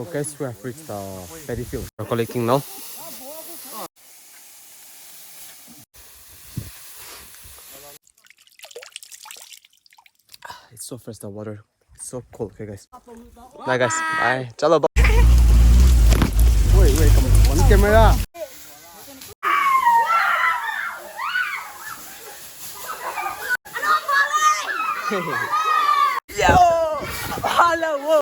So guys, we have reached the paddy field. We're collecting now. It's so fresh, the water. It's so cold. Okay guys. Bye guys. Bye. Chalo. Bye. Wait, come on. One camera. Yo! Hello!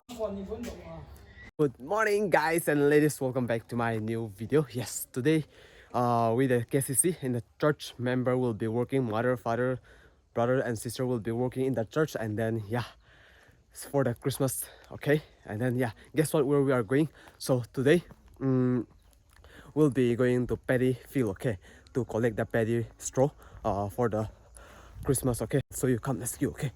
Good morning guys and ladies, welcome back to my new video. Yes, today with the KCC in the church, member will be working, mother, father, brother and sister will be working in the church, and then yeah, it's for the Christmas, okay? And then yeah, guess what, where we are going? So today we'll be going to paddy field, okay, to collect the paddy straw for the Christmas, okay? So you come, let's go, okay?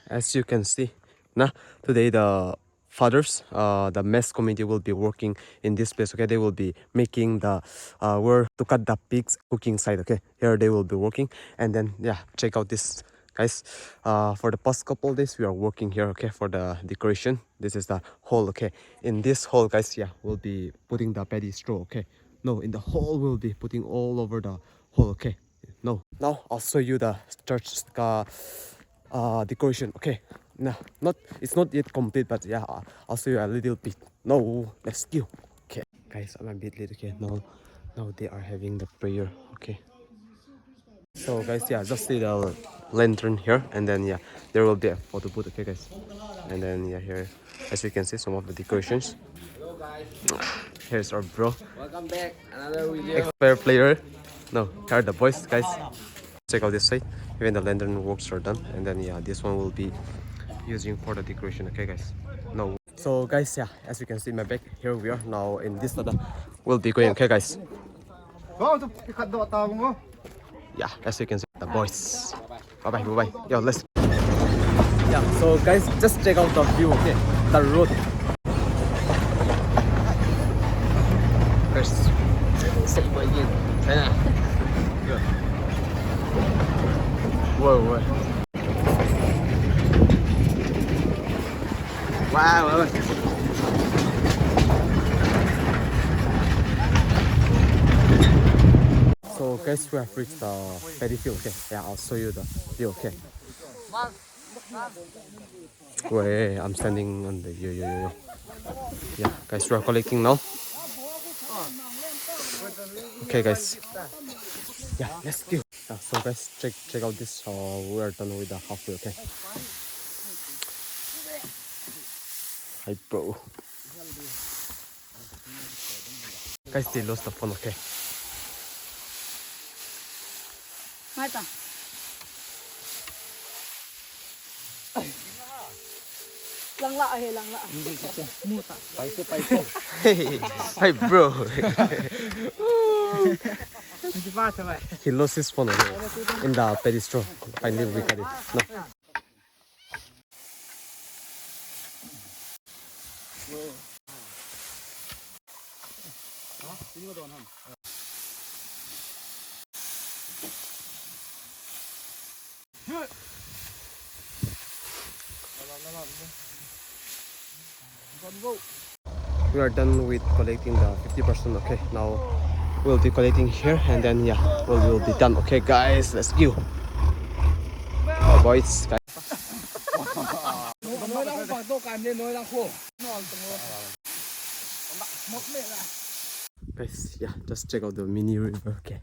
As you can see now, today the fathers, the mess committee will be working in this place, okay? They will be making the where to cut the pigs cooking side, okay? Here they will be working, and then yeah, check out this guys. For the past couple days we are working here, okay, for the decoration. This is the hole, okay? In this hole guys, yeah, we'll be putting the paddy straw, okay? No, in the hole we'll be putting all over the hole, okay? No, now I'll show you the church decoration, okay? No, it's not yet complete, but yeah, I'll show you a little bit. No, let's go. Okay guys, I'm a bit late, okay? Now they are having the prayer, okay? So guys, yeah, just see the lantern here, and then yeah, there will be a photo booth, okay guys? And then yeah, here as you can see some of the decorations. Hello guys, Here's our bro, welcome back another video. expert player. No, here are the boys guys. Check out this side, even the lantern works are done, and then yeah, this one will be using for the decoration, okay guys? No, so guys, yeah, as you can see in my back, here we are now in this ladder. We'll be going, okay guys? Yeah, as you can see, the boys. Bye bye. Yo, let's. Yeah, so guys, just check out the view, okay? The road. First, Whoa. Wow. So guys, we have reached the paddy field, okay? Yeah, I'll show you the view, okay? Wait, I'm standing on the yo. Yeah, guys, we are collecting now. Okay guys. Yeah, let's go. Yeah, so guys, check out this. We are done with the halfway, okay? Hi bro. Guys, they lost the phone, okay? Hey, hi bro. He lost his phone, okay? In the paddy straw. Finally we got it. No. We are done with collecting the 50%, okay? Now we'll be collecting here, and then yeah, we'll be done, okay guys? Let's go. Bye boys. Guys, yeah, just check out the mini river, okay?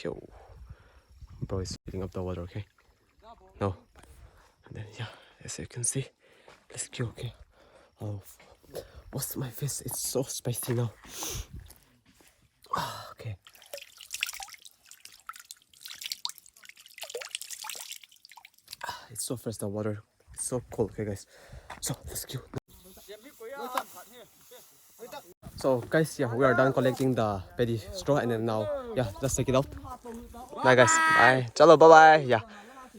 Yo, bro is filling up the water, okay? No, and then yeah, as you can see, let's go, okay? Oh, what's my face? It's so spicy now. Okay. It's so fresh, the water. It's so cold, okay guys? So let's go. So guys, yeah, we are done collecting the paddy straw, and then now yeah, let's take it out. Bye guys. Bye. Chalo, bye. Yeah.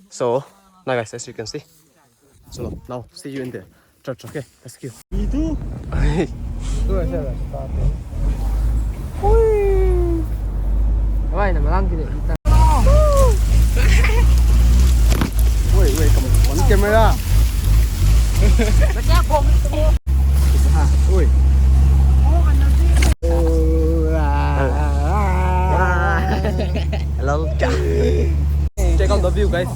So now guys, as you can see. So now see you in the church, okay? Let's go. Wait, come on. One camera. guys.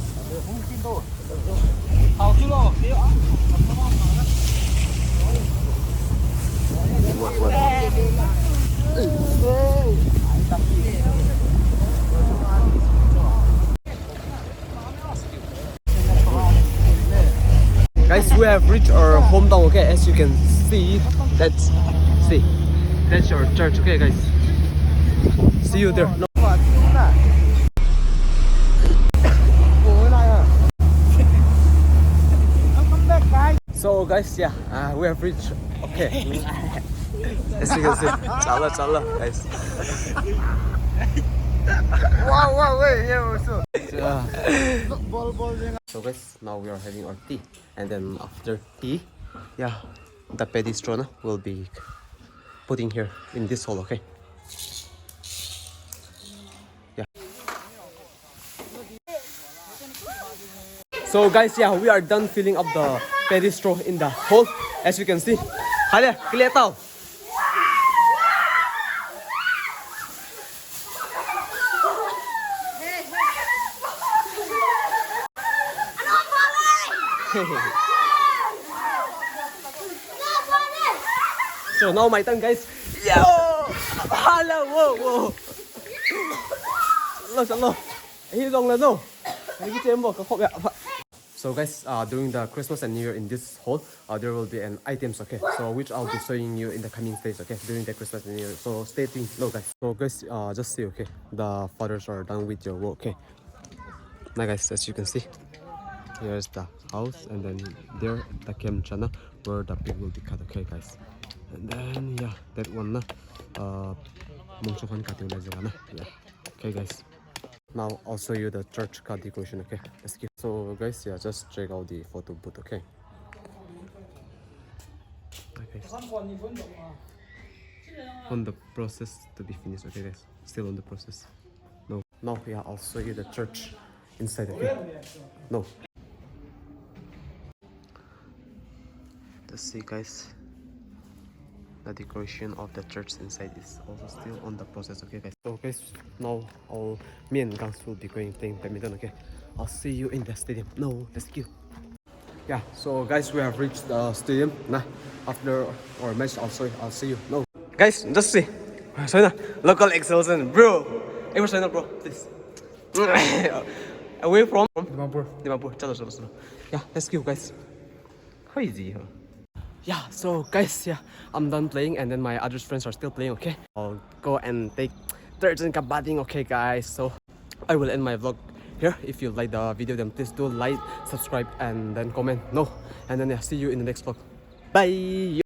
Guys, we have reached our hometown, okay? As you can see, that's your church, okay, guys? See you there. No. So guys, yeah, we have reached. Okay. As you can see, chala, guys. Wow, wait, yeah, so guys, now we are having our tea, and then after tea, yeah, the paddy straw will be putting here in this hole, okay? Yeah. So guys, yeah, we are done filling up the paddy straw in the hole, as you can see. Hale, clear tao. So now my turn, guys. Yo! Hala, whoa. Hello. Hy vọng là đâu? Cái chém vào cái hộp ạ. So guys, during the Christmas and New Year in this hall, there will be an items, okay? So which I'll be showing you in the coming days, okay? During the Christmas and New Year. So stay tuned, no guys. So guys, just see, okay? The fathers are done with your work, okay? Now guys, as you can see, here's the house, and then there the camp channel where the pig will be cut, okay guys? And then yeah, that one yeah, okay guys. Now I'll show you the church car decoration, okay? Let's go. So guys, yeah, just check out the photo booth, okay? Okay. On the process to be finished, okay guys? Still on the process. No. Now yeah, I'll show you the church inside, okay? No. Let's see guys. The decoration of the church inside is also still on the process, okay guys? So guys, now me and Gangs will be going playing badminton, okay? I'll see you in the stadium. No, let's go. Yeah, so guys, we have reached the stadium. Nah, after our match, I'll see you. No. Guys, just see. Sorry, local excellence, bro. Hey, what's bro? Please. Away from Dimapur. Chalo. Yeah, let's go guys. Crazy, huh? Yeah, so guys, yeah, I'm done playing, and then my other friends are still playing, okay? I'll go and take turns in kabating, okay guys? So I will end my vlog here. If you like the video, then please do like, subscribe, and then comment. No, and then yeah, see you in the next vlog. Bye.